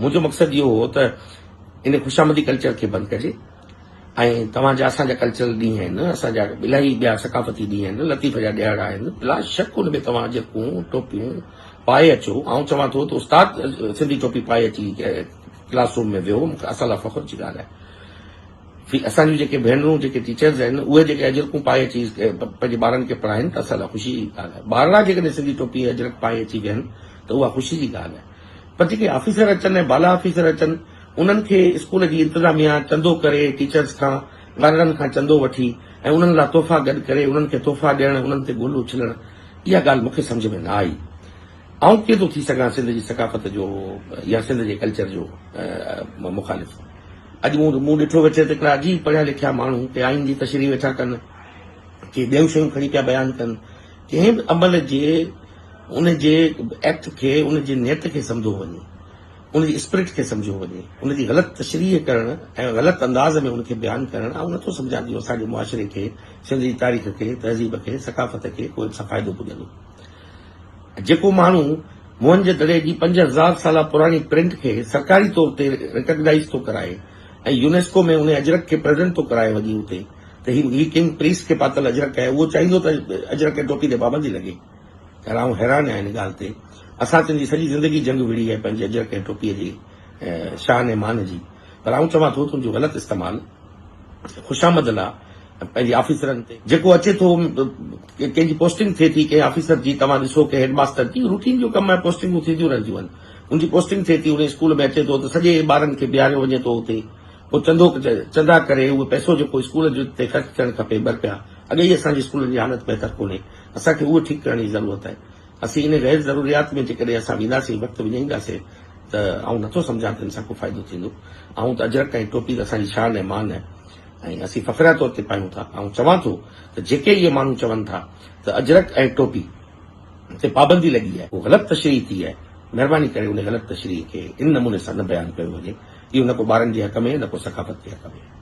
मुंहिंजो मक़सदु इहो हो त इन ख़ुशामदी कल्चर खे बंदि कजे ऐं तव्हांजा असांजा कल्चरल ॾींहं आहिनि, असांजा इलाही ॿिया सकाफ़ती ॾींहं आहिनि, लतीफ़ जा ॾियार आहिनि, बिला शक हुन में तव्हां जेकूं टोपियूं पाए अचो। ऐं चवां थो त उस्ताद सिंधी टोपी पाए अची क्लासरूम में वियो, मूंखे असां लाइ फ़ख़ुर जी ॻाल्हि आहे। असांजूं जेके भेनरूं जेके टीचर्स आहिनि उहे जेके अजरकूं पाए अची पंहिंजे ॿारनि खे पढ़ाइनि त असां लाइ ख़ुशी जी ॻाल्हि आहे। ॿारड़ा जेकॾहिं सिंधी टोपी अजरक पाए अची वियनि त उहा ख़ुशी जी ॻाल्हि आहे। पर जेके ऑफिसर अचनि ऐं बाला ऑफिसर अचनि उन्हनि खे स्कूल जी इंतिज़ामिया चंदो करे टीचर्स खां ॻाल्हियुनि खां चंदो वठी ऐं उन्हनि लाइ तोहफ़ा गॾु करे उन्हनि खे तोहफ़ा ॾियणु, उन्हनि ते गुल उछलणु, इहा ॻाल्हि मूंखे सम्झ में न आई। ऐं कीअं थो थी सघां सिंध जी सकाफ़त जो या सिंध जे कल्चर जो मुखालिफ़। अॼु मूं ॾिठो वेठे त हिकिड़ा अजीब पढ़िया लिखिया माण्हू के आइन जी तशरीह वेठा कनि, के ॿियूं शयूं खणी पिया बयानु कनि। कंहिं बि अमल जे उन जे एक्ट खे, उन जे नियत खे सम्झो वञे, उन जी स्पिरिट खे सम्झो वञे, उन जी ग़लति तशरीह करणु ऐं ग़लति अंदाज़ में उनखे बयानु करणु ऐं नथो सम्झां थी असांजे मुआशिरे खे, सिंध जी तारीख़ खे, तहज़ीब खे, सकाफ़त खे कोई सां फ़ाइदो पुॼंदो। जेको माण्हू मोहनजोदड़ो जी 5000 साल पुरानी प्रिंट खे सरकारी तौर ते रिकॉग्नाइज़ थो कराए ऐं यूनेस्को में उन अजरक खे प्रेज़ेंट थो कराए वञी उते त ही किंग प्रीस खे पातल अजरक आहे, उहो चाहींदो त अजरक खे टोपी ते पाबंदी लॻे। आउं हैरान आहियां इन ॻाल्हि ते। असां तुंहिंजी सॼी ज़िंदगी जंग विड़ी आहे पंहिंजे अजरक ऐं टोपीअ जी शान ऐं मान जी, पर आउं चवां थो तुंहिंजो ग़लति इस्तेमालु ख़ुशामद लाइ पंहिंजे ऑफिसरनि ते जेको अचे थो, कंहिंजी पोस्टिंग थिए थी कंहिं ऑफिसर जी, तव्हां ॾिसो कि हेडमास्टर जी रूटीन जो कमु आहे, पोस्टिंगूं थींदियूं रहंदियूं आहिनि। उनजी पोस्टिंग थिए थी, उन स्कूल में अचे थो त सॼे ॿारनि खे बीहारियो वञे थो उते, पोइ चंदा करे उहो पैसो जेको स्कूल जो ते ख़र्च थियणु खपे ₹2 अॻे ई असांजे स्कूलनि जी हालत बहितर कोन्हे, असांखे उहो ठीकु करण जी ज़रूरत आहे। असीं इन गैर ज़रूरियात में जेकॾहिं असां वेंदासीं, वक़्तु विञाईंदासीं त आउं नथो सम्झां त हिन सां को फ़ाइदो थींदो। ऐं त अजरक ऐं टोपी त असांजी शान ऐं मान आहे ऐं असीं फ़ख़्रा तौर ते पायूं था। ऐं चवां थो त जेके इहे माण्हू चवनि था त अजरक ऐं टोपी ते पाबंदी लॻी आहे, उहो ग़लति तशरीह थी आहे। महिरबानी करे उन ग़लति तशरीह खे इन नमूने सां न बयानु कयो वञे। इहो न को ॿारनि जे हक़ में, न को सकाफ़त जे हक़ में।